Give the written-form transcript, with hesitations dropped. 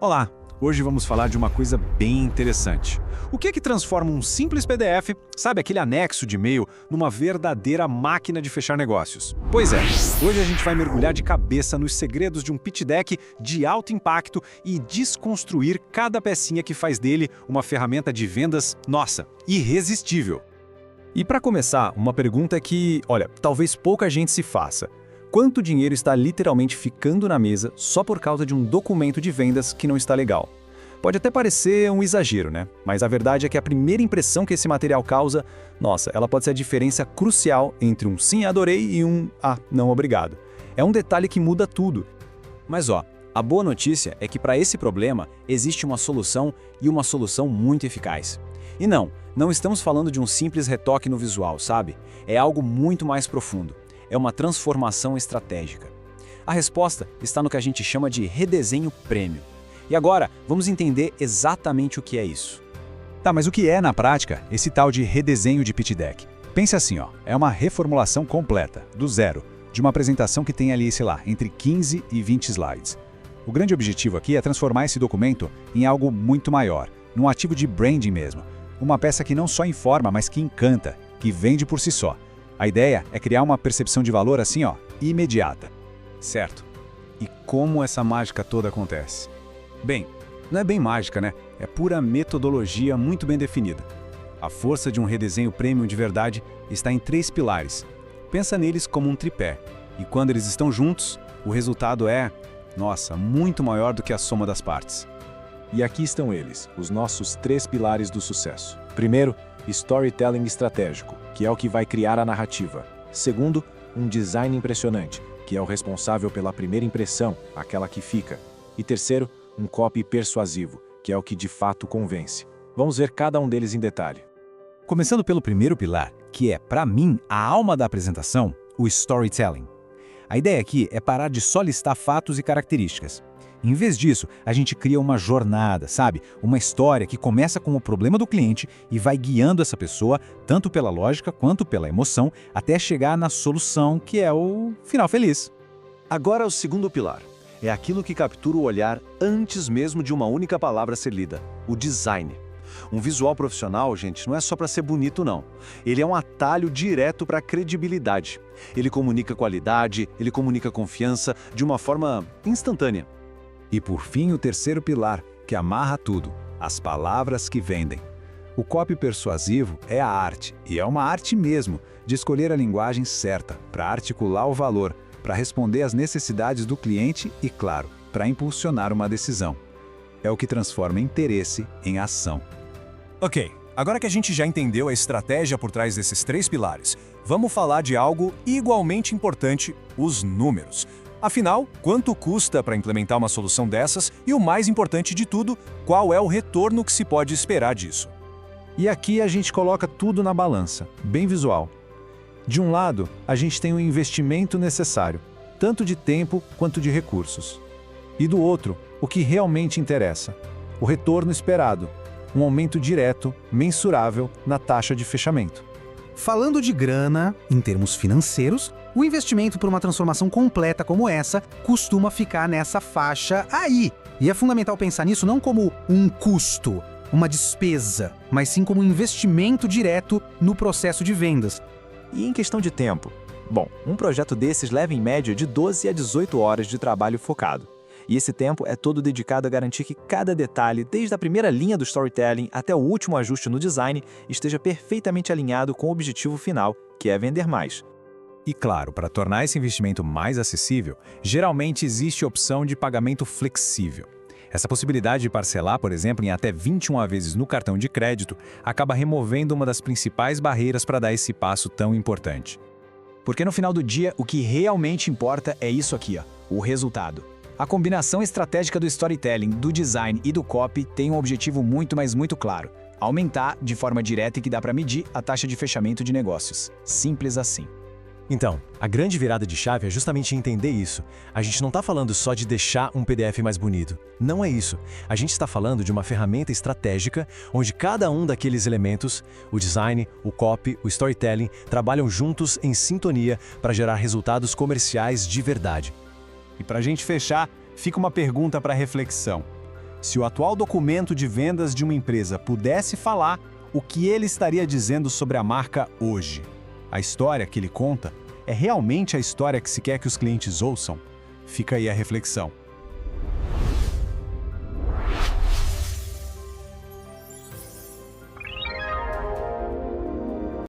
Olá! Hoje vamos falar de uma coisa bem interessante. O que transforma um simples PDF, sabe aquele anexo de e-mail, numa verdadeira máquina de fechar negócios? Pois é, hoje a gente vai mergulhar de cabeça nos segredos de um pitch deck de alto impacto e desconstruir cada pecinha que faz dele uma ferramenta de vendas, nossa, irresistível. E para começar, uma pergunta que, olha, talvez pouca gente se faça. Quanto dinheiro está literalmente ficando na mesa só por causa de um documento de vendas que não está legal? Pode até parecer um exagero, né? Mas a verdade é que a primeira impressão que esse material causa, nossa, ela pode ser a diferença crucial entre um sim, adorei e um não, obrigado. É um detalhe que muda tudo. Mas a boa notícia é que para esse problema existe uma solução e uma solução muito eficaz. E não estamos falando de um simples retoque no visual, sabe? É algo muito mais profundo. É uma transformação estratégica. A resposta está no que a gente chama de redesenho prêmio. E agora, vamos entender exatamente o que é isso. Tá, mas o que é, na prática, esse tal de redesenho de pitch deck? Pense assim, é uma reformulação completa, do zero, de uma apresentação que tem ali, sei lá, entre 15 e 20 slides. O grande objetivo aqui é transformar esse documento em algo muito maior, num ativo de branding mesmo. Uma peça que não só informa, mas que encanta, que vende por si só. A ideia é criar uma percepção de valor assim, imediata. Certo. E como essa mágica toda acontece? Bem, não é bem mágica, né? É pura metodologia muito bem definida. A força de um redesenho premium de verdade está em 3 pilares. Pensa neles como um tripé. E quando eles estão juntos, o resultado é, nossa, muito maior do que a soma das partes. E aqui estão eles, os nossos 3 pilares do sucesso. Primeiro, storytelling estratégico, que é o que vai criar a narrativa. Segundo, um design impressionante, que é o responsável pela primeira impressão, aquela que fica. E terceiro, um copy persuasivo, que é o que de fato convence. Vamos ver cada um deles em detalhe. Começando pelo primeiro pilar, que é, para mim, a alma da apresentação, o storytelling. A ideia aqui é parar de só listar fatos e características. Em vez disso, a gente cria uma jornada, sabe? Uma história que começa com o problema do cliente e vai guiando essa pessoa, tanto pela lógica quanto pela emoção, até chegar na solução, que é o final feliz. Agora o segundo pilar. É aquilo que captura o olhar antes mesmo de uma única palavra ser lida, o design. Um visual profissional, gente, não é só para ser bonito, não. Ele é um atalho direto para a credibilidade. Ele comunica qualidade, ele comunica confiança de uma forma instantânea. E por fim, o terceiro pilar, que amarra tudo, as palavras que vendem. O copy persuasivo é a arte, e é uma arte mesmo, de escolher a linguagem certa, para articular o valor, para responder às necessidades do cliente e, claro, para impulsionar uma decisão. É o que transforma interesse em ação. Ok, agora que a gente já entendeu a estratégia por trás desses 3 pilares, vamos falar de algo igualmente importante, os números. Afinal, quanto custa para implementar uma solução dessas e, o mais importante de tudo, qual é o retorno que se pode esperar disso? E aqui a gente coloca tudo na balança, bem visual. De um lado, a gente tem o investimento necessário, tanto de tempo quanto de recursos. E do outro, o que realmente interessa, o retorno esperado, um aumento direto, mensurável na taxa de fechamento. Falando de grana, em termos financeiros, o investimento por uma transformação completa como essa costuma ficar nessa faixa aí. E é fundamental pensar nisso não como um custo, uma despesa, mas sim como um investimento direto no processo de vendas. E em questão de tempo? Bom, um projeto desses leva em média de 12 a 18 horas de trabalho focado. E esse tempo é todo dedicado a garantir que cada detalhe, desde a primeira linha do storytelling até o último ajuste no design, esteja perfeitamente alinhado com o objetivo final, que é vender mais. E claro, para tornar esse investimento mais acessível, geralmente existe a opção de pagamento flexível. Essa possibilidade de parcelar, por exemplo, em até 21 vezes no cartão de crédito, acaba removendo uma das principais barreiras para dar esse passo tão importante. Porque no final do dia, o que realmente importa é isso aqui, o resultado. A combinação estratégica do storytelling, do design e do copy tem um objetivo muito, mas muito claro: aumentar, de forma direta e que dá para medir, a taxa de fechamento de negócios. Simples assim. Então, a grande virada de chave é justamente entender isso. A gente não está falando só de deixar um PDF mais bonito. Não é isso. A gente está falando de uma ferramenta estratégica onde cada um daqueles elementos, o design, o copy, o storytelling, trabalham juntos em sintonia para gerar resultados comerciais de verdade. E para a gente fechar, fica uma pergunta para reflexão. Se o atual documento de vendas de uma empresa pudesse falar, o que ele estaria dizendo sobre a marca hoje? A história que ele conta é realmente a história que se quer que os clientes ouçam? Fica aí a reflexão.